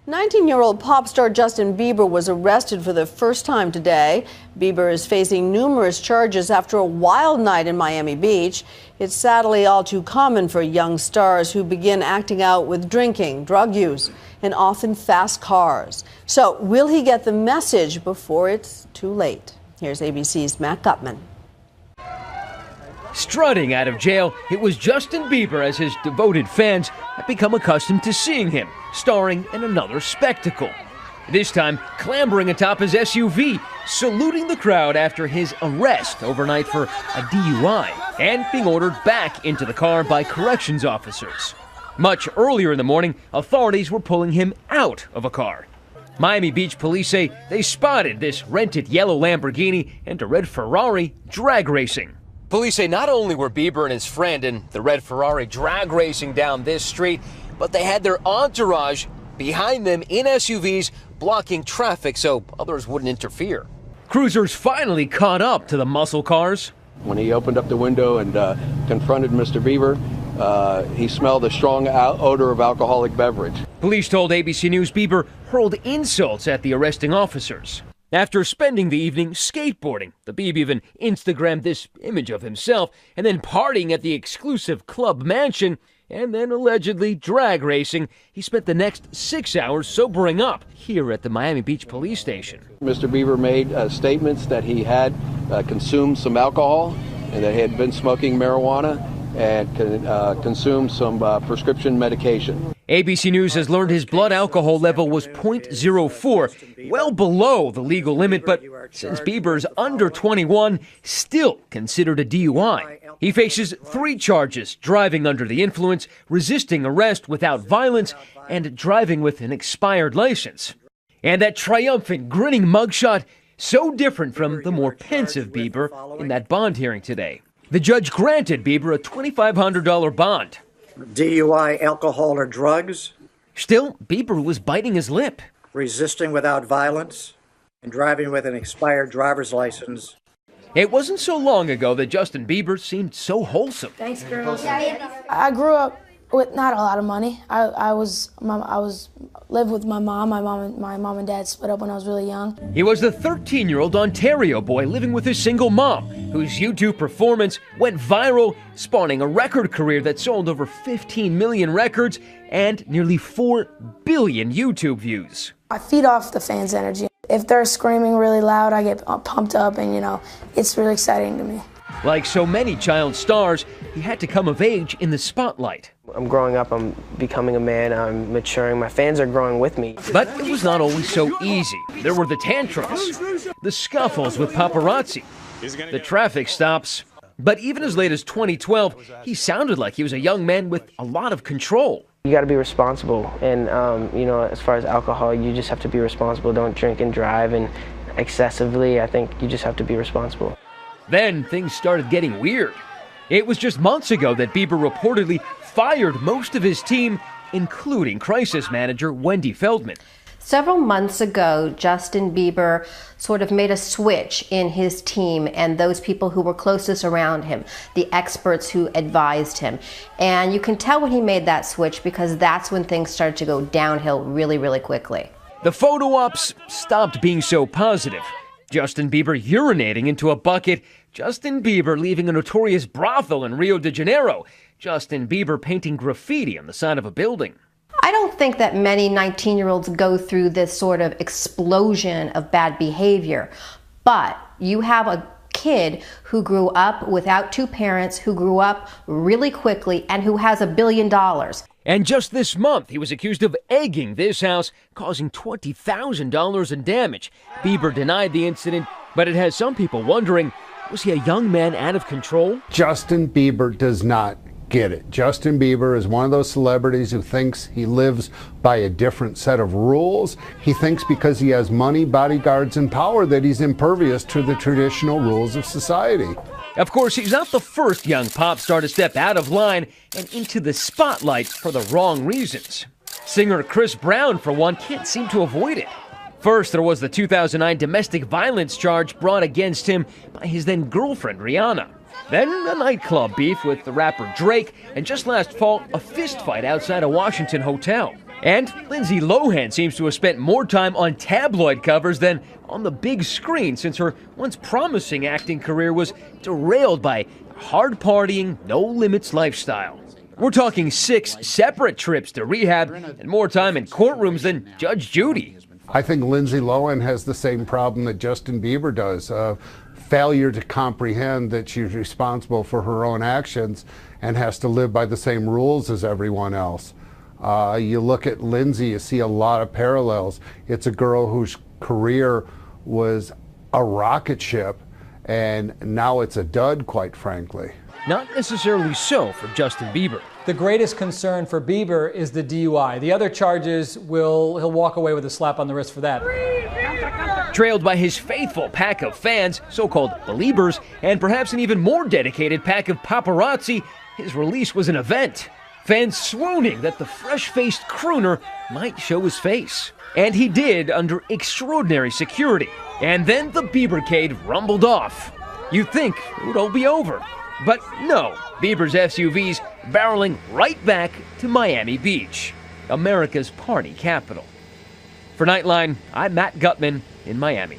19-year-old pop star Justin Bieber was arrested for the first time today. Bieber is facing numerous charges after a wild night in Miami Beach. It's sadly all too common for young stars who begin acting out with drinking, drug use, and often fast cars. So will he get the message before it's too late? Here's ABC's Matt Gutman. Strutting out of jail, it was Justin Bieber as his devoted fans have become accustomed to seeing him, starring in another spectacle. This time, clambering atop his SUV, saluting the crowd after his arrest overnight for a DUI, and being ordered back into the car by corrections officers. Much earlier in the morning, authorities were pulling him out of a car. Miami Beach police say they spotted this rented yellow Lamborghini and a red Ferrari drag racing. Police say not only were Bieber and his friend in the red Ferrari drag racing down this street, but they had their entourage behind them in SUVs blocking traffic so others wouldn't interfere. Cruisers finally caught up to the muscle cars. When he opened up the window and confronted Mr. Bieber, he smelled a strong odor of alcoholic beverage. Police told ABC News Bieber hurled insults at the arresting officers. After spending the evening skateboarding, the Bieber even Instagrammed this image of himself and then partying at the exclusive club mansion and then allegedly drag racing. He spent the next 6 hours sobering up here at the Miami Beach police station. Mr. Bieber made statements that he had consumed some alcohol and that he had been smoking marijuana and consumed some prescription medication. ABC News has learned his blood alcohol level was 0.04, well below the legal limit, but since Bieber's under 21, still considered a DUI. He faces 3 charges: driving under the influence, resisting arrest without violence, and driving with an expired license. And that triumphant, grinning mugshot, so different from the more pensive Bieber in that bond hearing today. The judge granted Bieber a $2,500 bond. DUI, alcohol, or drugs. Still, Bieber was biting his lip. Resisting without violence and driving with an expired driver's license. It wasn't so long ago that Justin Bieber seemed so wholesome. Thanks, girls. I grew up with not a lot of money. I lived with my mom. My mom and dad split up when I was really young. He was the 13-year-old Ontario boy living with his single mom, whose YouTube performance went viral, spawning a record career that sold over 15 million records and nearly 4 billion YouTube views. I feed off the fans' energy. If they're screaming really loud, I get pumped up, and it's really exciting to me. Like so many child stars, he had to come of age in the spotlight. I'm growing up, I'm becoming a man, I'm maturing, my fans are growing with me. But it was not always so easy. There were the tantrums, the scuffles with paparazzi, the traffic stops. But even as late as 2012, he sounded like he was a young man with a lot of control. You got to be responsible, and as far as alcohol, you just have to be responsible. Don't drink and drive and excessively. I think you just have to be responsible. Then things started getting weird. It was just months ago that Bieber reportedly fired most of his team, including crisis manager Wendy Feldman. Several months ago, Justin Bieber sort of made a switch in his team and those people who were closest around him, the experts who advised him. And you can tell when he made that switch because that's when things started to go downhill really, really quickly. The photo ops stopped being so positive. Justin Bieber urinating into a bucket. Justin Bieber leaving a notorious brothel in Rio de Janeiro. Justin Bieber painting graffiti on the side of a building. I don't think that many 19-year-olds go through this sort of explosion of bad behavior, but you have a kid who grew up without 2 parents, who grew up really quickly, and who has $1 billion. And just this month, he was accused of egging this house, causing $20,000 in damage. Bieber denied the incident, but it has some people wondering, was he a young man out of control? Justin Bieber does not get it. Justin Bieber is one of those celebrities who thinks he lives by a different set of rules. He thinks because he has money, bodyguards, and power that he's impervious to the traditional rules of society. Of course, he's not the first young pop star to step out of line and into the spotlight for the wrong reasons. Singer Chris Brown, for one, can't seem to avoid it. First, there was the 2009 domestic violence charge brought against him by his then-girlfriend, Rihanna. Then a nightclub beef with the rapper Drake, and just last fall, a fistfight outside a Washington hotel. And Lindsay Lohan seems to have spent more time on tabloid covers than on the big screen since her once promising acting career was derailed by a hard partying, no limits lifestyle. We're talking 6 separate trips to rehab and more time in courtrooms than Judge Judy. I think Lindsay Lohan has the same problem that Justin Bieber does. Failure to comprehend that she's responsible for her own actions and has to live by the same rules as everyone else. You look at Lindsay, you see a lot of parallels. It's a girl whose career was a rocket ship, and now it's a dud, quite frankly. Not necessarily so for Justin Bieber. The greatest concern for Bieber is the DUI. The other charges, he'll walk away with a slap on the wrist for that. Trailed by his faithful pack of fans, so-called Beliebers, and perhaps an even more dedicated pack of paparazzi, his release was an event. Fans swooning that the fresh-faced crooner might show his face. And he did under extraordinary security. And then the Biebercade rumbled off. You'd think it would all be over. But no, Bieber's SUV's barreling right back to Miami Beach, America's party capital. For Nightline, I'm Matt Gutman in Miami.